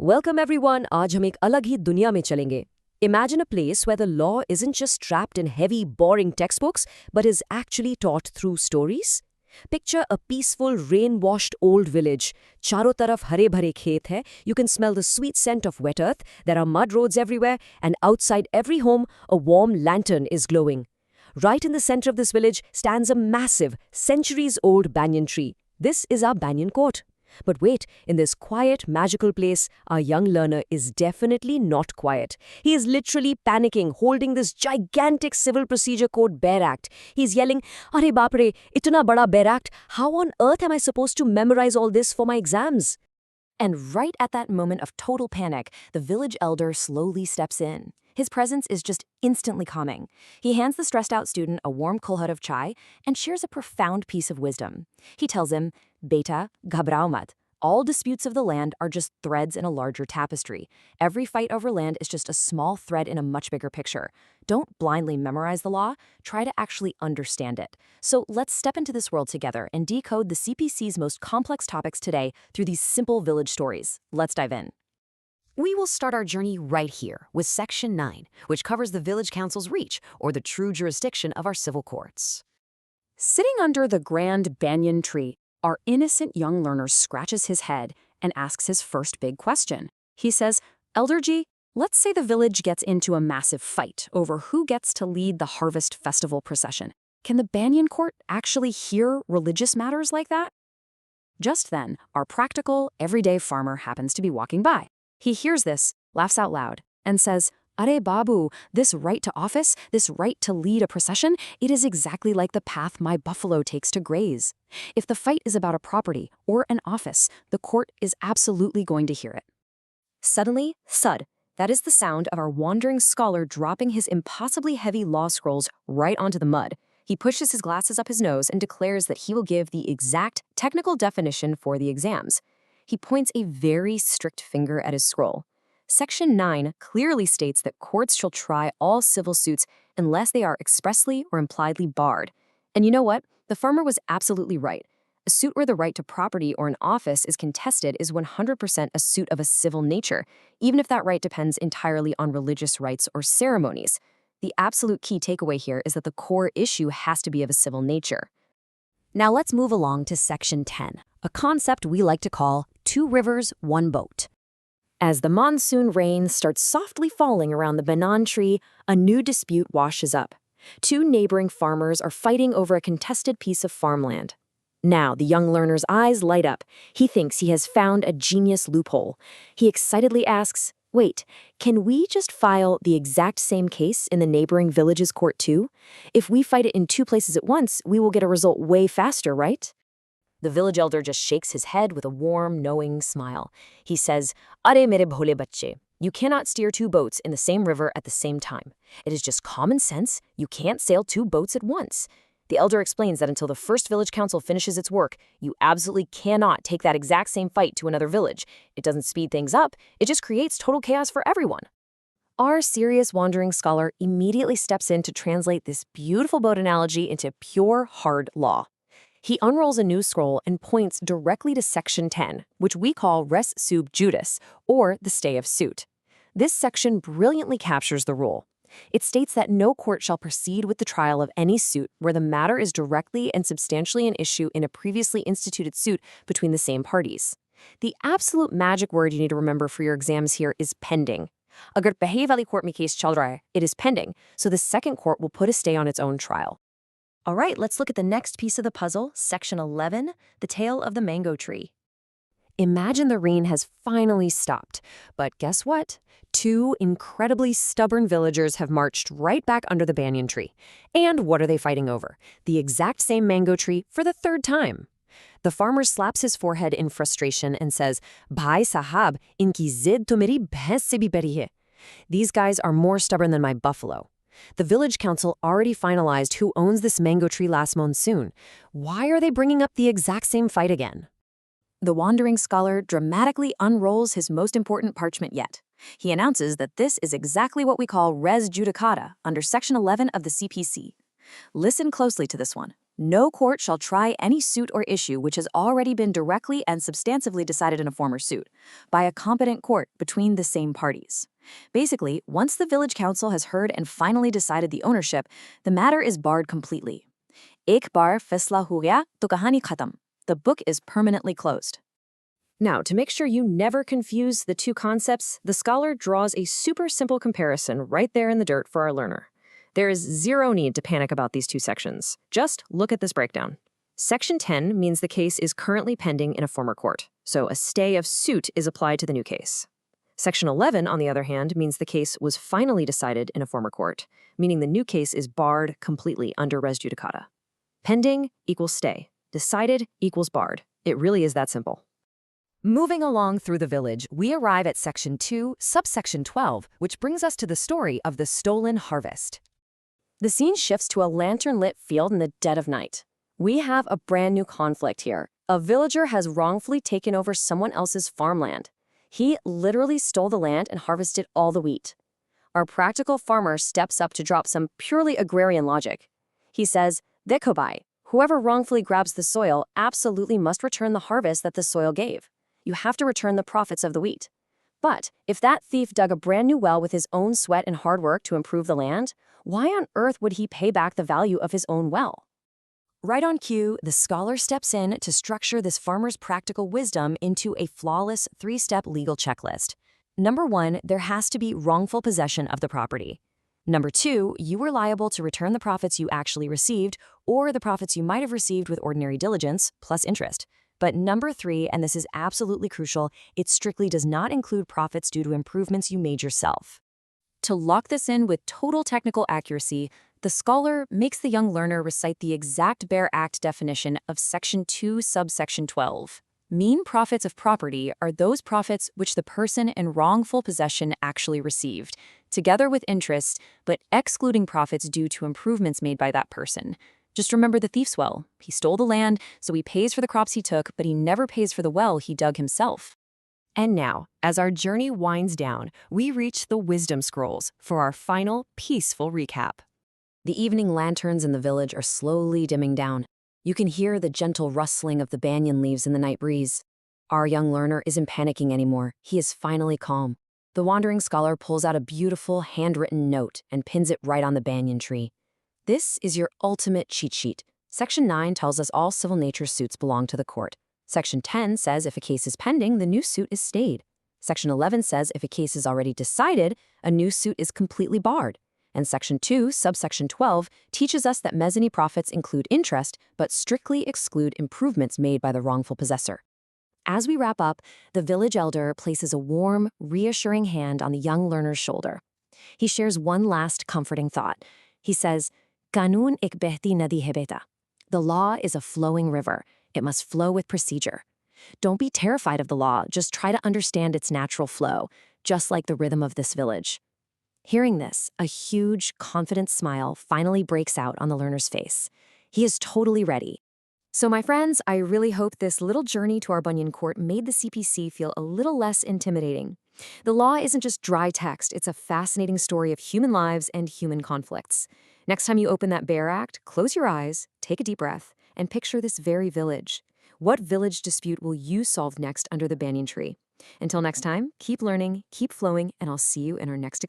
Welcome everyone. आज हम एक अलग ही दुनिया में चलेंगे. Imagine a place where the law isn't just trapped in heavy, boring textbooks, but is actually taught through stories. Picture a peaceful, rain-washed old village. चारों तरफ हरे-भरे खेत है. You can smell the sweet scent of wet earth. There are mud roads everywhere, and outside every home, a warm lantern is glowing. Right in the center of this village stands a massive, centuries-old banyan tree. This is our banyan court. But wait, in this quiet, magical place, our young learner is definitely not quiet. He is literally panicking, holding this gigantic Civil Procedure Code Bear Act. He's yelling, "Arey baap re, itna bada Bear Act. How on earth am I supposed to memorize all this for my exams?" And right at that moment of total panic, the village elder slowly steps in. His presence is just instantly calming. He hands the stressed-out student a warm kulhad of chai and shares a profound piece of wisdom. He tells him, "Beta, ghabrao mat. All disputes of the land are just threads in a larger tapestry. Every fight over land is just a small thread in a much bigger picture. Don't blindly memorize the law. Try to actually understand it. So let's step into this world together and decode the CPC's most complex topics today through these simple village stories. Let's dive in." We will start our journey right here with Section 9, which covers the village council's reach, or the true jurisdiction of our civil courts. Sitting under the grand banyan tree, our innocent young learner scratches his head and asks his first big question. He says, "Elder G, let's say the village gets into a massive fight over who gets to lead the harvest festival procession. Can the banyan court actually hear religious matters like that?" Just then, our practical, everyday farmer happens to be walking by. He hears this, laughs out loud, and says, "Arey babu, this right to office, this right to lead a procession, it is exactly like the path my buffalo takes to graze. If the fight is about a property or an office, the court is absolutely going to hear it." Suddenly, thud, that is the sound of our wandering scholar dropping his impossibly heavy law scrolls right onto the mud. He pushes his glasses up his nose and declares that he will give the exact technical definition for the exams. He points a very strict finger at his scroll. Section 9 clearly states that courts shall try all civil suits unless they are expressly or impliedly barred. And you know what? The farmer was absolutely right. A suit where the right to property or an office is contested is 100% a suit of a civil nature, even if that right depends entirely on religious rites or ceremonies. The absolute key takeaway here is that the core issue has to be of a civil nature. Now let's move along to Section 10, a concept we like to call two rivers, one boat. As the monsoon rain starts softly falling around the banyan tree, a new dispute washes up. Two neighboring farmers are fighting over a contested piece of farmland. Now, the young learner's eyes light up. He thinks he has found a genius loophole. He excitedly asks, "Wait, can we just file the exact same case in the neighboring village's court too? If we fight it in two places at once, we will get a result way faster, right?" The village elder just shakes his head with a warm, knowing smile. He says, "Arey mere bhole bacche, you cannot steer two boats in the same river at the same time. It is just common sense. You can't sail two boats at once." The elder explains that until the first village council finishes its work, you absolutely cannot take that exact same fight to another village. It doesn't speed things up, it just creates total chaos for everyone. Our serious wandering scholar immediately steps in to translate this beautiful boat analogy into pure, hard law. He unrolls a new scroll and points directly to Section 10, which we call Res Sub Judice, or the stay of suit. This section brilliantly captures the rule. It states that no court shall proceed with the trial of any suit where the matter is directly and substantially an issue in a previously instituted suit between the same parties. The absolute magic word you need to remember for your exams here is pending. Agar pehe wali court mein case chal raha hai, it is pending, so the second court will put a stay on its own trial. All right, let's look at the next piece of the puzzle, Section 11, the tale of the mango tree. Imagine the rain has finally stopped, but guess what? Two incredibly stubborn villagers have marched right back under the banyan tree. And what are they fighting over? The exact same mango tree for the third time. The farmer slaps his forehead in frustration and says, "Bhai sahab, inki zid to meri bhains se bhi badi hai." These guys are more stubborn than my buffalo. The village council already finalized who owns this mango tree last monsoon. Why are they bringing up the exact same fight again? The wandering scholar dramatically unrolls his most important parchment yet. He announces that this is exactly what we call res judicata under Section 11 of the CPC. Listen closely to this one. No court shall try any suit or issue which has already been directly and substantively decided in a former suit by a competent court between the same parties. Basically, once the village council has heard and finally decided the ownership, the matter is barred completely. Ek bar faisla ho gaya to kahani khatam. The book is permanently closed. Now, to make sure you never confuse the two concepts, the scholar draws a super simple comparison right there in the dirt for our learner. There is zero need to panic about these two sections. Just look at this breakdown. Section 10 means the case is currently pending in a former court, so a stay of suit is applied to the new case. Section 11, on the other hand, means the case was finally decided in a former court, meaning the new case is barred completely under res judicata. Pending equals stay. Decided equals barred. It really is that simple. Moving along through the village, we arrive at Section 2, subsection 12, which brings us to the story of the stolen harvest. The scene shifts to a lantern-lit field in the dead of night. We have a brand new conflict here. A villager has wrongfully taken over someone else's farmland. He literally stole the land and harvested all the wheat. Our practical farmer steps up to drop some purely agrarian logic. He says, "Dekobai, whoever wrongfully grabs the soil absolutely must return the harvest that the soil gave. You have to return the profits of the wheat." But if that thief dug a brand new well with his own sweat and hard work to improve the land, why on earth would he pay back the value of his own well? Right on cue, the scholar steps in to structure this farmer's practical wisdom into a flawless three-step legal checklist. Number 1, there has to be wrongful possession of the property. Number 2, you were liable to return the profits you actually received or the profits you might have received with ordinary diligence plus interest. But number 3, and this is absolutely crucial, it strictly does not include profits due to improvements you made yourself. To lock this in with total technical accuracy, the scholar makes the young learner recite the exact Bare Act definition of Section 2, subsection 12. Mean profits of property are those profits which the person in wrongful possession actually received, together with interest, but excluding profits due to improvements made by that person. Just remember the thief's well. He stole the land, so he pays for the crops he took, but he never pays for the well he dug himself. And now, as our journey winds down, we reach the wisdom scrolls for our final, peaceful recap. The evening lanterns in the village are slowly dimming down. You can hear the gentle rustling of the banyan leaves in the night breeze. Our young learner isn't panicking anymore. He is finally calm. The wandering scholar pulls out a beautiful handwritten note and pins it right on the banyan tree. This is your ultimate cheat sheet. Section 9 tells us all civil nature suits belong to the court. Section 10 says if a case is pending, the new suit is stayed. Section 11 says if a case is already decided, a new suit is completely barred. And Section 2, subsection 12, teaches us that mezzanine profits include interest, but strictly exclude improvements made by the wrongful possessor. As we wrap up, the village elder places a warm, reassuring hand on the young learner's shoulder. He shares one last comforting thought. He says, "Kanun ek behti nadi hai beta." The law is a flowing river. It must flow with procedure. Don't be terrified of the law. Just try to understand its natural flow, just like the rhythm of this village. Hearing this, a huge, confident smile finally breaks out on the learner's face. He is totally ready. So my friends, I really hope this little journey to our Banyan Court made the CPC feel a little less intimidating. The law isn't just dry text, it's a fascinating story of human lives and human conflicts. Next time you open that Bare Act, close your eyes, take a deep breath, and picture this very village. What village dispute will you solve next under the banyan tree? Until next time, keep learning, keep flowing, and I'll see you in our next